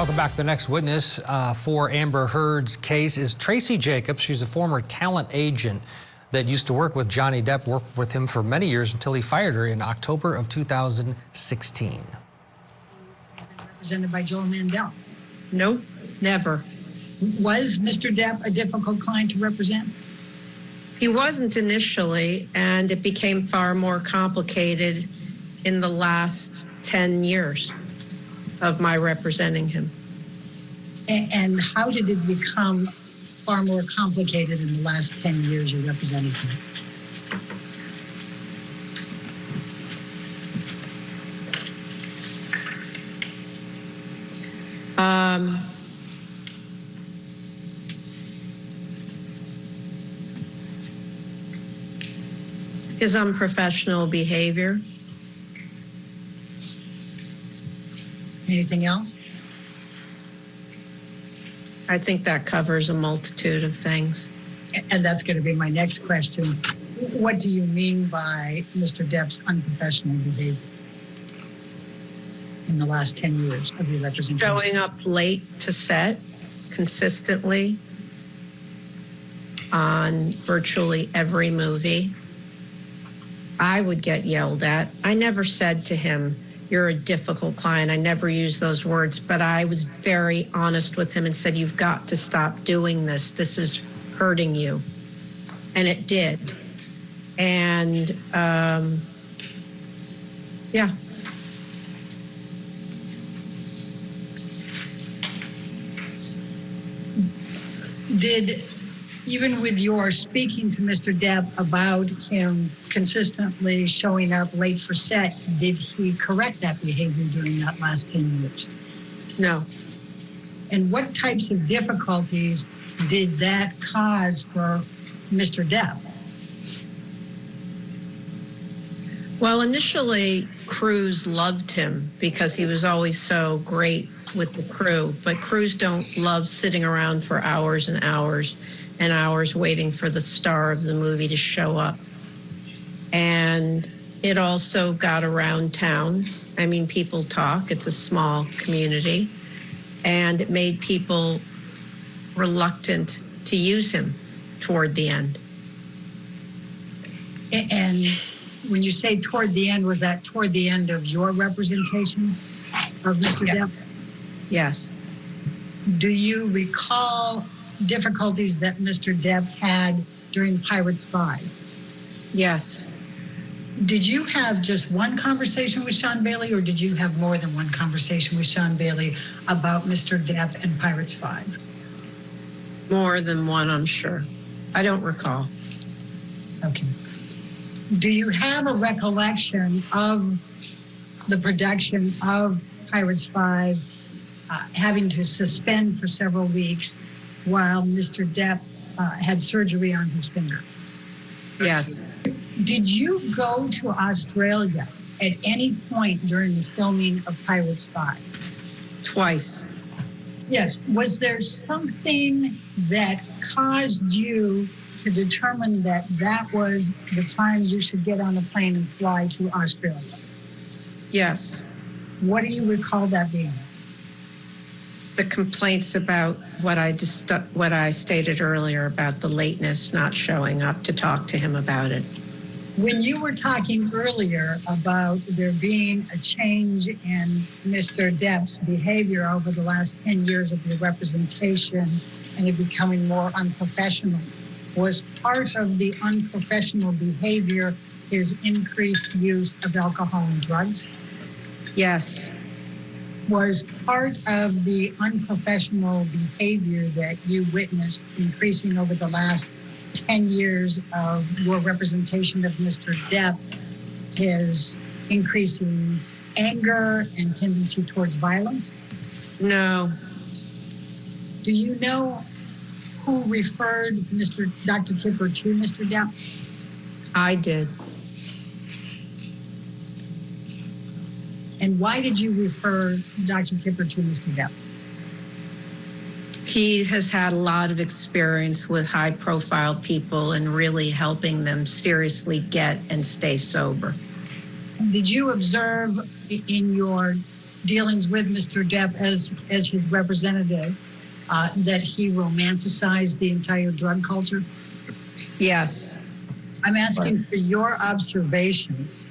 Welcome back. The next witness for Amber Heard's case is Tracy Jacobs. She's a former talent agent that used to work with Johnny Depp, worked with him for many years until he fired her in October of 2016. Represented by Joel Mandel. Nope, never. Was Mr. Depp a difficult client to represent? He wasn't initially, and it became far more complicated in the last 10 years of my representing him. And how did it become far more complicated in the last 10 years you represented him? His unprofessional behavior. Anything else? I think that covers a multitude of things. And that's going to be my next question. What do you mean by Mr. Depp's unprofessional behavior in the last 10 years of your representation? Showing up late to set consistently on virtually every movie. I would get yelled at. I never said to him, "You're a difficult client." I never used those words, but I was very honest with him and said, "You've got to stop doing this. This is hurting you." And it did. And yeah. Did, even with your speaking to Mr. Depp about him consistently showing up late for set, did he correct that behavior during that last 10 years? No. And what types of difficulties did that cause for Mr. Depp? Well, initially, crews loved him because he was always so great with the crew, but crews don't love sitting around for hours and hours and hours waiting for the star of the movie to show up. And it also got around town. I mean, people talk. It's a small community. And it made people reluctant to use him toward the end. And when you say toward the end, was that toward the end of your representation of Mr. Depp? Yes. Do you recall difficulties that Mr. Depp had during Pirates 5? Yes. Did you have just one conversation with Sean Bailey, or did you have more than one conversation with Sean Bailey about Mr. Depp and Pirates 5? More than one, I'm sure. I don't recall. Okay. Do you have a recollection of the production of Pirates 5 having to suspend for several weeks while Mr. Depp had surgery on his finger? Yes. Did you go to Australia at any point during the filming of Pirates 5? Twice. Yes. Was there something that caused you to determine that that was the time you should get on a plane and fly to Australia? Yes. What do you recall that being? The complaints about what I stated earlier about the lateness, not showing up to talk to him about it. When you were talking earlier about there being a change in Mr. Depp's behavior over the last 10 years of your representation and it becoming more unprofessional, was part of the unprofessional behavior his increased use of alcohol and drugs? Yes. Was part of the unprofessional behavior that you witnessed increasing over the last 10 years of your representation of Mr. Depp his increasing anger and tendency towards violence? No. Do you know who referred Dr. Kipper to Mr. Depp? I did. And why did you refer Dr. Kipper to Mr. Depp? He has had a lot of experience with high-profile people and really helping them seriously get and stay sober. Did you observe in your dealings with Mr. Depp as his representative, that he romanticized the entire drug culture? Yes. I'm asking for your observations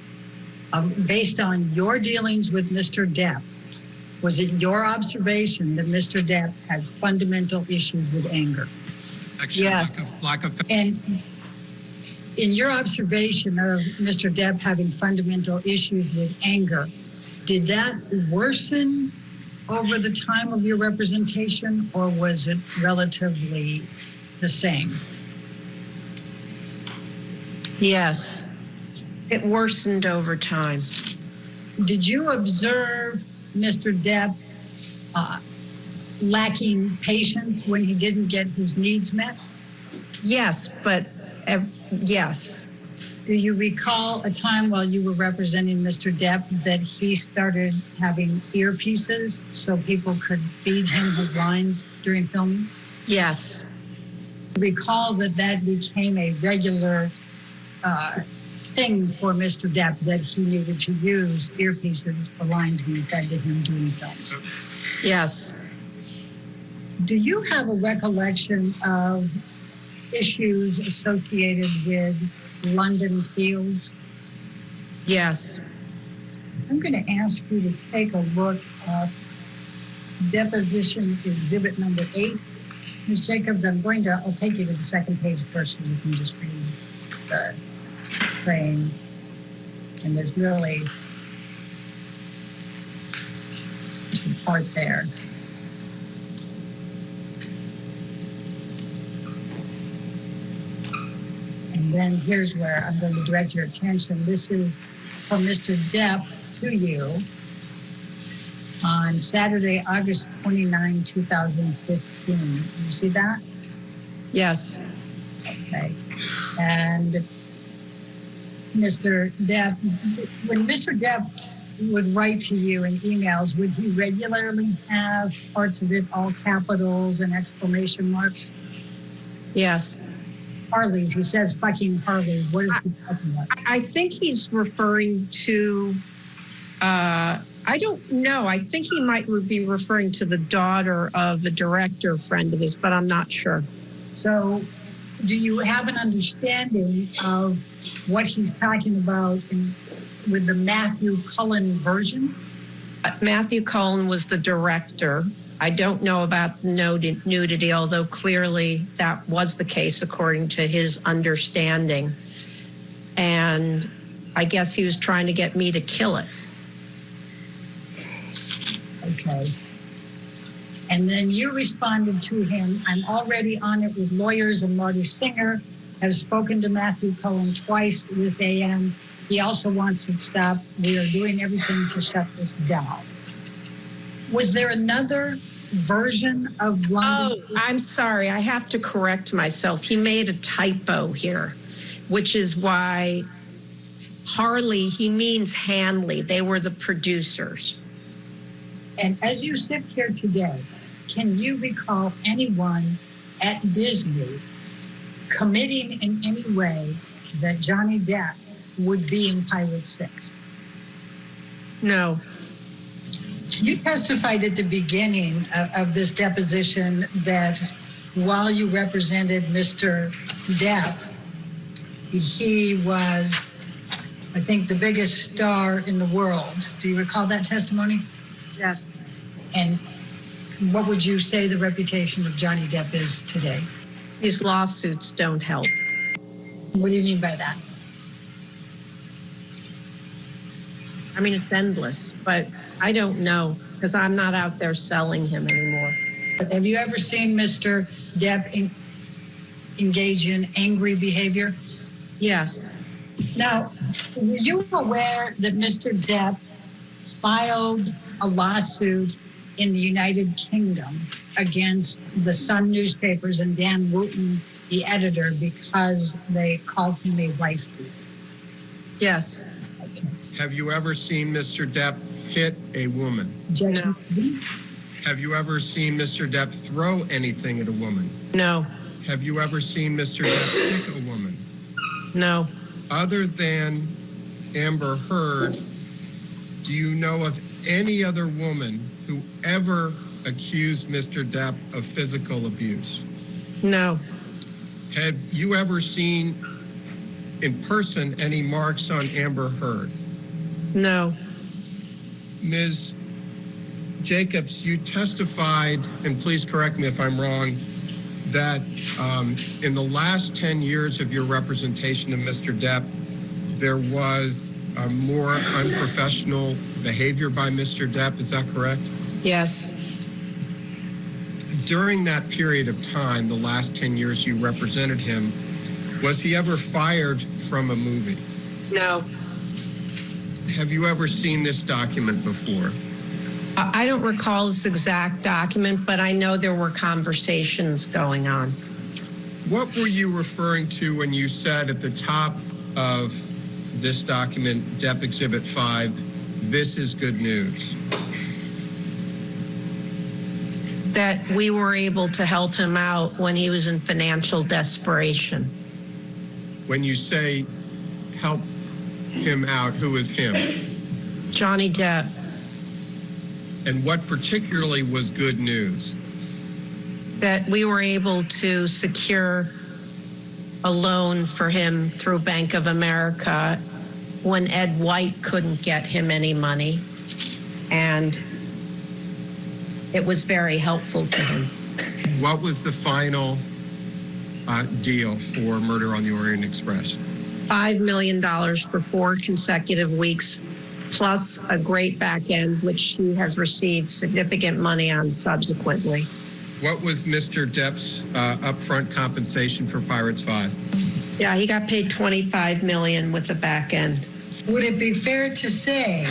based on your dealings with Mr. Depp. Was it your observation that Mr. Depp had fundamental issues with anger? Actually, lack of And in your observation of Mr. Depp having fundamental issues with anger, did that worsen over the time of your representation, or was it relatively the same? Yes. It worsened over time. Did you observe Mr. Depp lacking patience when he didn't get his needs met? Yes, but yes. Do you recall a time while you were representing Mr. Depp that he started having earpieces so people could feed him his lines during filming? Yes. Recall that became a regular thing for Mr. Depp, that he needed to use earpieces for lines being fed to him during films. Yes. Do you have a recollection of issues associated with London Fields? Yes. I'm going to ask you to take a look at deposition exhibit number 8. Ms. Jacobs, I'll take you to the second page first so you can just read the frame. And there's really just a part there. And then here's where I'm going to direct your attention. This is from Mr. Depp to you on Saturday, August 29, 2015. You see that? Yes. Okay. And Mr. Depp, when Mr. Depp would write to you in emails, would he regularly have parts of it all capitals and exclamation marks? Yes. Harley's, he says fucking Harley. What is he talking about? I think he's referring to, I don't know. I think he might be referring to the daughter of a director friend of his, but I'm not sure. So do you have an understanding of what he's talking about with the Matthew Cullen version? Matthew Cullen was the director. I don't know about nudity, although clearly that was the case according to his understanding. And I guess he was trying to get me to kill it. Okay. And then you responded to him, I'm already on it with lawyers, and Marty Singer has spoken to Matthew Cullen twice this AM. He also wants it stopped. We are doing everything to shut this down. Was there another version of London? Oh, I'm sorry. I have to correct myself. He made a typo here, which is why Harley, he means Hanley. They were the producers. And as you sit here today, can you recall anyone at Disney committing in any way that Johnny Depp would be in Pirates 6? No. You testified at the beginning of this deposition that while you represented Mr. Depp, he was, I think, the biggest star in the world. Do you recall that testimony? Yes. And what would you say the reputation of Johnny Depp is today? These lawsuits don't help. What do you mean by that? I mean, it's endless, but I don't know because I'm not out there selling him anymore. Have you ever seen Mr. Depp engage in angry behavior? Yes. Now, were you aware that Mr. Depp filed a lawsuit in the United Kingdom against the Sun newspapers and Dan Wooten, the editor, because they called him a wife beater? Yes. Have you ever seen Mr. Depp hit a woman? No. Have you ever seen Mr. Depp throw anything at a woman? No. Have you ever seen Mr. Depp kick a woman? No. Other than Amber Heard, do you know of any other woman who ever accused Mr. Depp of physical abuse? No. Have you ever seen in person any marks on Amber Heard? No. Ms. Jacobs, you testified, and please correct me if I'm wrong, that in the last 10 years of your representation of Mr. Depp, there was more unprofessional behavior by Mr. Depp. Is that correct? Yes. During that period of time, the last 10 years you represented him, was he ever fired from a movie? No. Have you ever seen this document before? I don't recall this exact document, but I know there were conversations going on. What were you referring to when you said at the top of this document, Depp Exhibit 5, this is good news? That we were able to help him out when he was in financial desperation. When you say help him out, who is him? Johnny Depp. And what particularly was good news? That we were able to secure a loan for him through Bank of America when Ed White couldn't get him any money. And it was very helpful to him. What was the final deal for Murder on the Orient Express? $5 million for 4 consecutive weeks, plus a great back end, which he has received significant money on subsequently. What was Mr. Depp's upfront compensation for Pirates 5? Yeah, he got paid $25 million with the back end. Would it be fair to say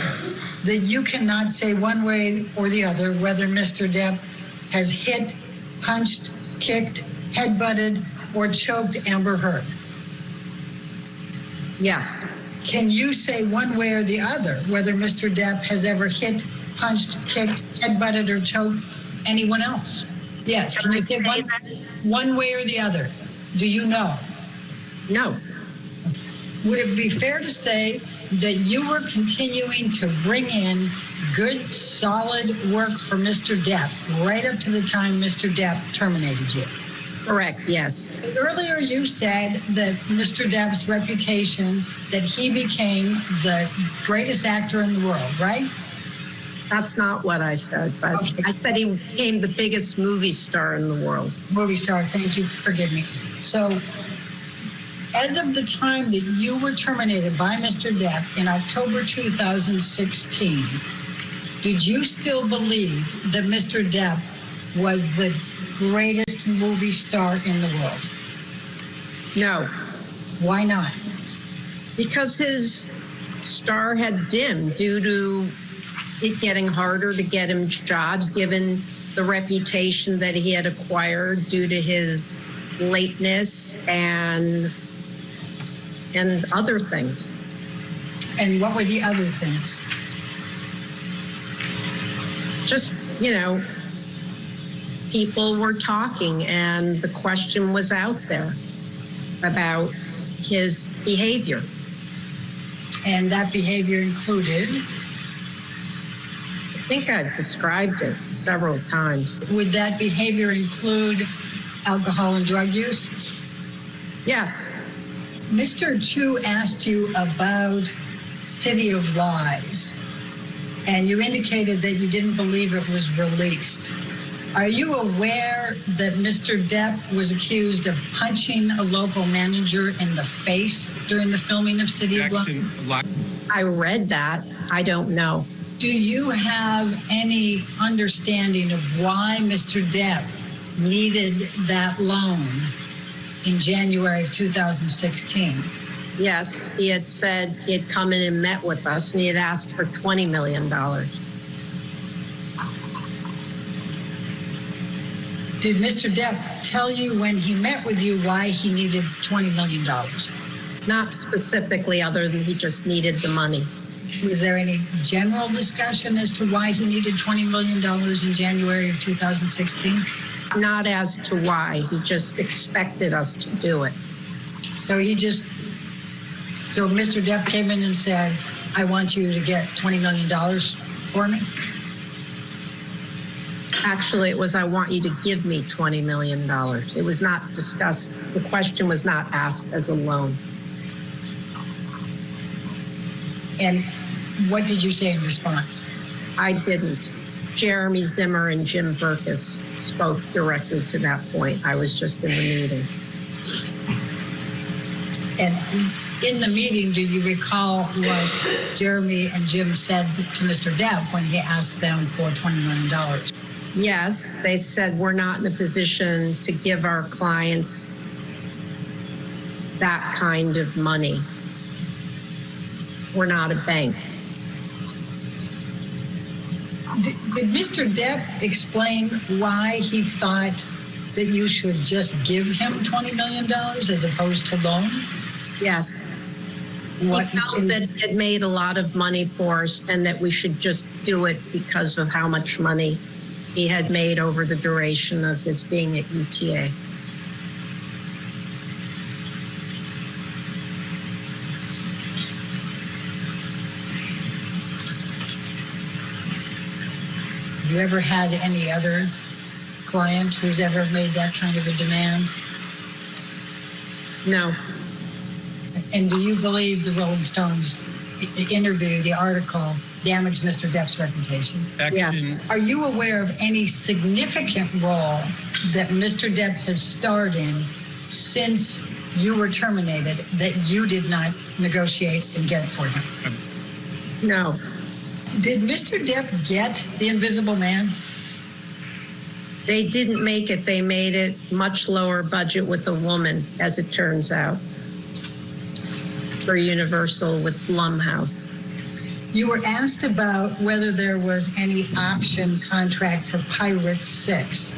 that you cannot say one way or the other whether Mr. Depp has hit, punched, kicked, headbutted, or choked Amber Heard? Yes. Can you say one way or the other whether Mr. Depp has ever hit, punched, kicked, headbutted, or choked anyone else? Yes. Can you say one way or the other? Do you know? No. Would it be fair to say that you were continuing to bring in good, solid work for Mr. Depp right up to the time Mr. Depp terminated you? Correct, yes. Earlier you said that Mr. Depp's reputation, that he became the greatest actor in the world, right? That's not what I said, but okay. I said he became the biggest movie star in the world. Movie star, thank you, forgive me. So, as of the time that you were terminated by Mr. Depp in October 2016, did you still believe that Mr. Depp was the greatest movie star in the world? No. Why not? Because his star had dimmed due to it getting harder to get him jobs, given the reputation that he had acquired due to his lateness and other things. And what were the other things? Just, people were talking and the question was out there about his behavior. And that behavior included? I think I've described it several times. Would that behavior include alcohol and drug use? Yes. Mr. Chu asked you about City of Lies, and you indicated that you didn't believe it was released. Are you aware that Mr. Depp was accused of punching a local manager in the face during the filming of City of Lies? I read that. I don't know. Do you have any understanding of why Mr. Depp needed that loan in January of 2016? Yes, he had said he had come in and met with us and he had asked for $20 million. Did Mr. Depp tell you when he met with you why he needed $20 million? Not specifically, other than he just needed the money. Was there any general discussion as to why he needed $20 million in January of 2016? Not as to why. He just expected us to do it. So Mr. Depp came in and said, I want you to get $20 million for me? Actually, it was, I want you to give me $20 million. It was not discussed. The question was not asked as a loan. And what did you say in response? I didn't. Jeremy Zimmer and Jim Burkus spoke directly to that point. I was just in the meeting. And in the meeting, do you recall what Jeremy and Jim said to Mr. Depp when he asked them for $20 million? Yes, they said we're not in a position to give our clients that kind of money. We're not a bank. Did Mr. Depp explain why he thought that you should just give him $20 million as opposed to loan? Yes. What he felt that it made a lot of money for us and that we should just do it because of how much money he had made over the duration of his being at UTA. Have you ever had any other client who's ever made that kind of a demand? No. And do you believe the Rolling Stones interview, the article, damaged Mr. Depp's reputation? Action. Are you aware of any significant role that Mr. Depp has starred in since you were terminated that you did not negotiate and get for him? No. Did Mr. Depp get the Invisible Man? They didn't make it. They made it much lower budget with a woman, as it turns out, for Universal with Blumhouse. You were asked about whether there was any option contract for Pirate 6.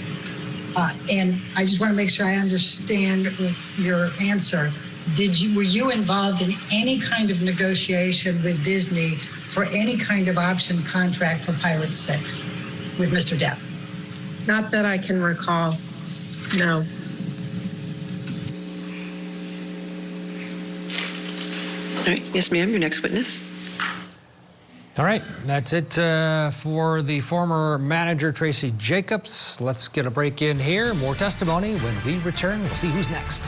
And I just want to make sure I understand your answer. Were you involved in any kind of negotiation with Disney for any kind of option contract for Pirate 6 with Mr. Depp? Not that I can recall. No. All right. Yes, ma'am. Your next witness. All right, that's it for the former manager, Tracy Jacobs. Let's get a break in here. More testimony when we return. We'll see who's next.